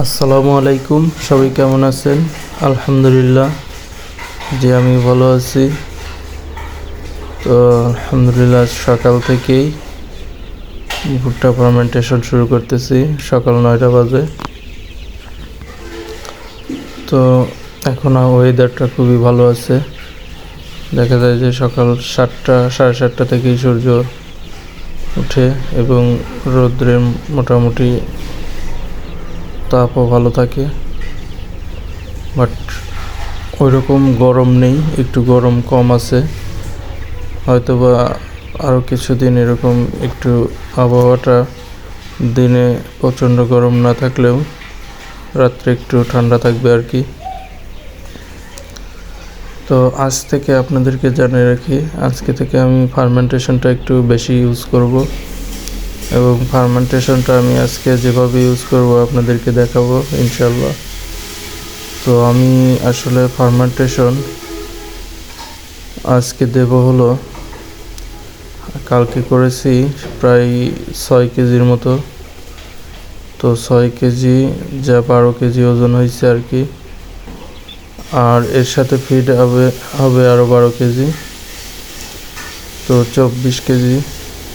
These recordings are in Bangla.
আসসালামু আলাইকুম, সবাই কেমন আছেন? আলহামদুলিল্লাহ, যে আমি ভালো আছি। তো আলহামদুলিল্লাহ, সকাল থেকেই ভুট্টা ফার্মেন্টেশন শুরু করতেছি, সকাল 9টা বাজে। তো এখন ওয়েদারটা খুবই ভালো আছে। দেখা যায় যে সকাল 7টা, 7:30 থেকেই সূর্য ওঠে এবং রৌদ্রের মোটামুটি তাপও ভালো থাকে, বাট ওইরকম গরম নেই, একটু গরম কম আছে। হয়তোবা আরও কিছুদিন এরকম একটু আবহাওয়াটা দিনে প্রচণ্ড গরম না থাকলেও রাত্রে একটু ঠান্ডা থাকবে আর কি। তো আজ থেকে আপনাদেরকে জানিয়ে রাখি, আজকে থেকে আমি ফার্মেন্টেশনটা একটু বেশি ইউজ করব এবং ফার্মেন্টেশনটা আমি আজকে যেভাবে ইউজ করব আপনাদেরকে দেখাবো ইনশাল্লাহ। তো আমি আসলে ফার্মেন্টেশন আজকে দেব হলো, কালকে করেছি প্রায় 6 কেজির মতো। তো 6 কেজি যা 12 কেজি ওজন হয়েছে আর কি। আর এর সাথে ফিড হবে আরও 12 কেজি, তো 24 কেজি।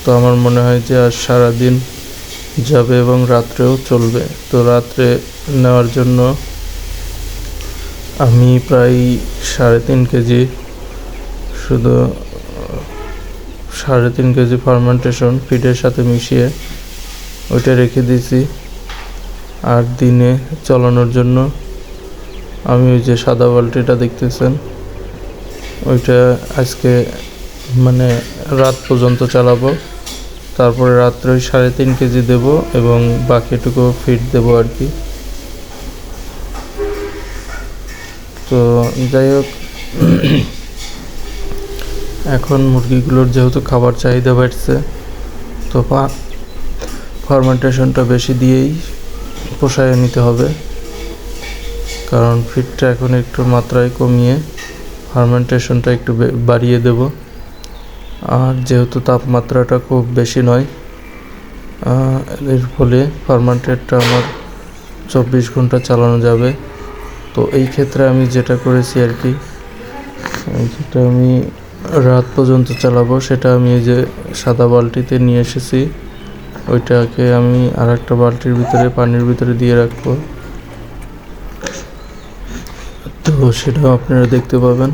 তো আমার মনে হয় যে আজ সারাদিন যাবে এবং রাত্রেও চলবে। তো রাত্রে নেওয়ার জন্য আমি প্রায় 3.5 কেজি, শুধু 3.5 কেজি ফার্মেন্টেশন ফিডের সাথে মিশিয়ে ওইটা রেখে দিয়েছি। আর দিনে চালানোর জন্য আমি ওই যে সাদা বালতিটা দেখতেছেন, ওইটা আজকে মানে রাত পর্যন্ত চালাবো। তারপরে রাত্রে ওই 3.5 কেজি দেবো এবং বাকিটুকু ফিড দেবো আর কি। তো যাই হোক, এখন মুরগিগুলোর যেহেতু খাবার চাহিদা বাড়ছে, তো ফার্মেন্টেশনটা বেশি দিয়েই পোষায় নিতে হবে, কারণ ফিডটা এখন একটু মাত্রায় কমিয়ে ফার্মেন্টেশনটা একটু বাড়িয়ে দেব। আর যেহেতু তাপমাত্রাটা খুব বেশি নয়, এর ফলে ফার্মেন্টেডটা আমার 24 ঘন্টা চালানো যাবে। তো এই ক্ষেত্রে আমি যেটা করেছি আর কি, যেটা আমি রাত পর্যন্ত চালাবো, সেটা আমি এই যে সাদা বালতিতে নিয়ে এসেছি, ওইটাকে আমি আর একটা বালতির ভিতরে পানির ভিতরে দিয়ে রাখবো। তো সেটাও আপনারা দেখতে পাবেন।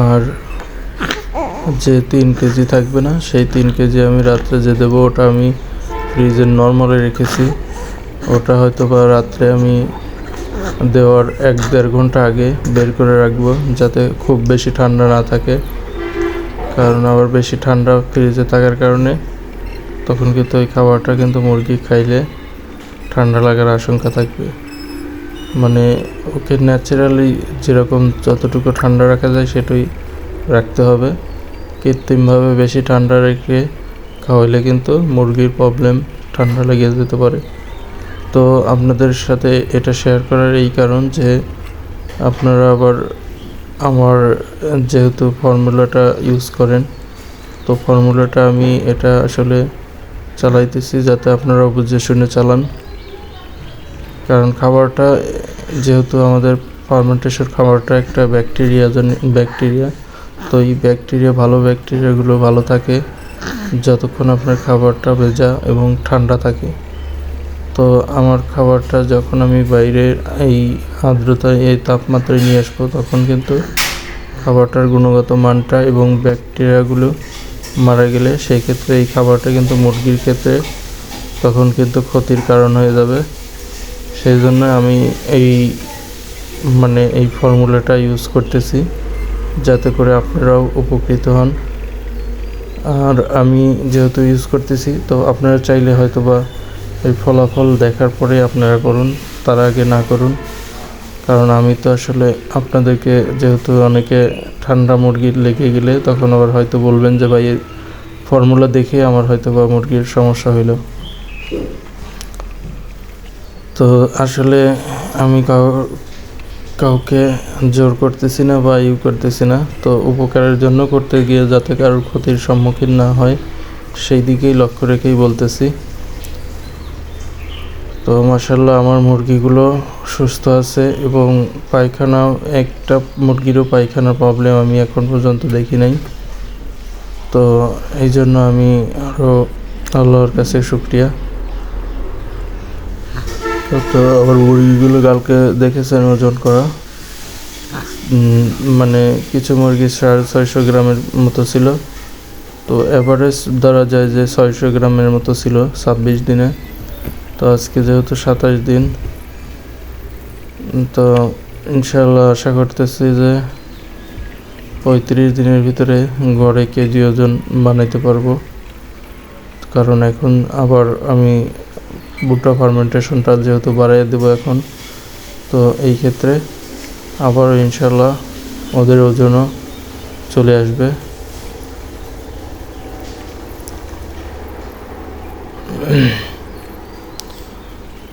আর যে 3 কেজি থাকবে না, সেই 3 কেজি আমি রাত্রে যে দেবো, ওটা আমি ফ্রিজের নর্মালে রেখেছি। ওটা হয়তো বা রাত্রে আমি দেওয়ার 1-1.5 ঘন্টা আগে বের করে রাখবো, যাতে খুব বেশি ঠান্ডা না থাকে। কারণ আবার বেশি ঠান্ডা ফ্রিজে থাকার কারণে তখন কিন্তু ওই খাবারটা কিন্তু মুরগি খাইলে ঠান্ডা লাগার আশঙ্কা থাকবে। মানে ওকে ন্যাচারালি যেরকম যতটুকু ঠান্ডা রাখা যায় সেটাই রাখতে হবে। কৃত্রিমভাবে বেশি ঠান্ডা রেখে খাওয়াইলে কিন্তু মুরগির প্রবলেম, ঠান্ডা লেগে যেতে পারে। তো আপনাদের সাথে এটা শেয়ার করার এই কারণ যে আপনারা আবার আমার যেহেতু ফর্মুলাটা ইউজ করেন, তো ফর্মুলাটা আমি এটা আসলে চালাইতেছি যাতে আপনারা বুঝে শুনে চালান। কারণ খাবারটা যেহেতু আমাদের ফার্মেন্টেশন খাবারটা একটা ব্যাকটেরিয়া, তো এই ভালো ব্যাকটেরিয়াগুলো ভালো থাকে যতক্ষণ আপনার খাবারটা ভেজা এবং ঠান্ডা থাকে। তো আমার খাবারটা যখন আমি বাইরের এই আর্দ্রতায়, এই তাপমাত্রায় নিয়ে আসবো, তখন কিন্তু খাবারটার গুণগত মানটা এবং ব্যাকটেরিয়াগুলো মারা গেলে সেই ক্ষেত্রে এই খাবারটা কিন্তু মুরগির ক্ষেত্রে তখন কিন্তু ক্ষতির কারণ হয়ে যাবে। সেই জন্য আমি এই ফর্মুলাটা ইউজ করতেছি, যাতে করে আপনারাও উপকৃত হন। আর আমি যেহেতু ইউজ করতেছি, তো আপনারা চাইলে হয়তো বা এই ফলাফল দেখার পরে আপনারা করুন, তার আগে না করুন। কারণ আমি তো আসলে আপনাদেরকে, যেহেতু অনেকে ঠান্ডা মুরগির লেগে গেলে তখন আবার হয়তো বলবেন যে ভাই এই ফর্মুলা দেখে আমার হয়তো বা মুরগির সমস্যা হইল। তো আসলে আমি কাউকে জোর করতেছি না বা করতেছি না। তো উপকারের জন্য করতে গিয়ে যাতে কারোর ক্ষতির সম্মুখীন না হয় সেই দিকেই লক্ষ্য রেখেই বলতেছি। তো মাশাআল্লাহ আমার মুরগিগুলো সুস্থ আছে এবং পায়খানাও একটা মুরগিরও পায়খানার প্রবলেম আমি এখন পর্যন্ত দেখি নাই। তো এই জন্য আমি আরও আল্লাহর কাছে শুকরিয়া। তো আমার মুরগিগুলো কালকে দেখেছেন ওজন করা, মানে কিছু মুরগি 650 গ্রামের মতো ছিল। তো অ্যাভারেজ ধরা যায় যে 600 গ্রামের মতো ছিল 26 দিনে। তো আজকে যেহেতু 27 দিন, তো ইনশাআল্লাহ আশা করতেছি যে 35 দিনের ভিতরে গড়ে কেজি ওজন বানাইতে পারবো। কারণ এখন আবার আমি ভুট্টা ফার্মেন্টেশনটা যেহেতু বাড়াই দেবো এখন, তো এই ক্ষেত্রে আবারও ইনশাআল্লাহ ওদের ওজনও চলে আসবে।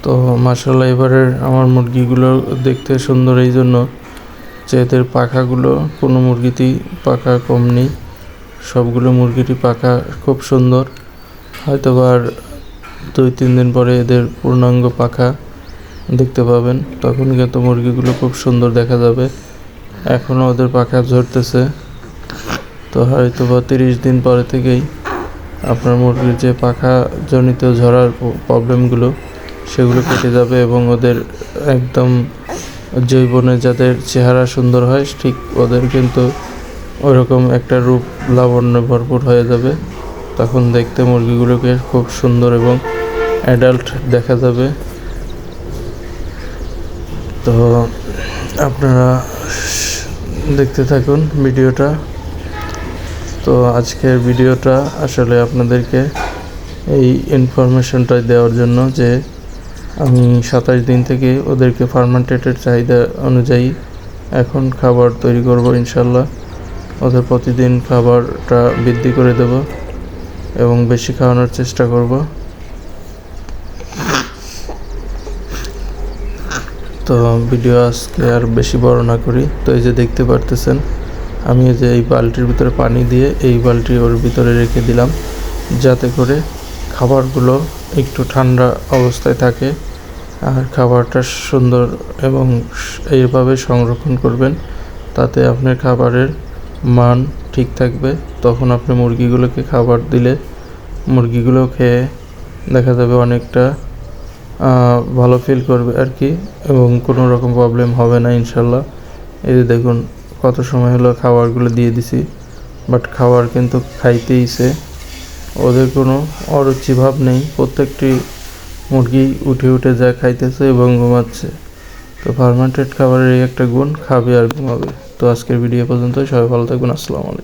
তো মাশাআল্লাহ এবারের আমার মুরগিগুলো দেখতে সুন্দর এই জন্য যে এদের পাখাগুলো কোনো মুরগিতেই পাখা কম নেই, সবগুলো মুরগিরই পাখা খুব সুন্দর। হয়তো আর 2-3 দিন পরে এদের পূর্ণাঙ্গ পাখা দেখতে পাবেন, তখন কিন্তু মুরগিগুলো খুব সুন্দর দেখা যাবে। এখনও ওদের পাখা ঝরতেছে, তো হয়তো বা 30 দিন পরে থেকেই আপনার মুরগির যে পাখা জনিত ঝরার প্রবলেমগুলো সেগুলো কেটে যাবে এবং ওদের একদম যৌবনে যাদের চেহারা সুন্দর হয় ঠিক ওদের কিন্তু ওইরকম একটা রূপ লাবণ্যে ভরপুর হয়ে যাবে। তখন দেখতে মুরগিগুলোকে খুব সুন্দর এবং অ্যাডাল্ট দেখা যাবে। তো আপনারা দেখতে থাকুন ভিডিওটা। তো আজকের ভিডিওটা আসলে আপনাদেরকে এই ইনফরমেশনটা দেওয়ার জন্য যে আমি 27 দিন থেকে ওদেরকে ফার্মেন্টেটেড চাহিদা অনুযায়ী এখন খাবার তৈরি করব ইনশাল্লাহ। ওদের প্রতিদিন খাবারটা বৃদ্ধি করে দেব এবং বেশি খাওয়ানোর চেষ্টা করব। তো ভিডিও আজকে আর বেশি বড় না করি। তো এই যে দেখতে পারতেছেন আমি এই যে এই বালতির ভিতরে পানি দিয়ে এই বালতি ওর ভিতরে রেখে দিলাম, যাতে করে খাবারগুলো একটু ঠান্ডা অবস্থায় থাকে। আর খাবারটা সুন্দর এবং এইভাবে সংরক্ষণ করবেন, তাতে আপনার খাবারের মান ঠিক থাকবে। তখন আপনি মুরগিগুলোকে খাবার দিলে মুরগিগুলো খেয়ে দেখা যাবে অনেকটা ভালো ফিল করবে আর কি, এবং কোনো রকম প্রবলেম হবে না ইনশাল্লাহ। এই যে দেখুন কত সময় হলো খাবারগুলো দিয়ে দিছি, বাট খাবার কিন্তু খাইতেইছে, ওদের কোনো অরুচি ভাব নেই। প্রত্যেকটি মুরগি উঠে উঠে যা খাইতেছে এবং ঘুমাচ্ছে। তো ফার্মেন্টেড খাবারের এই একটা গুণ, খাবে আর ঘুমাবে। তো আজকের ভিডিও পর্যন্ত, সবাই ভালো থাকবেন। আসসালামু আলাইকুম।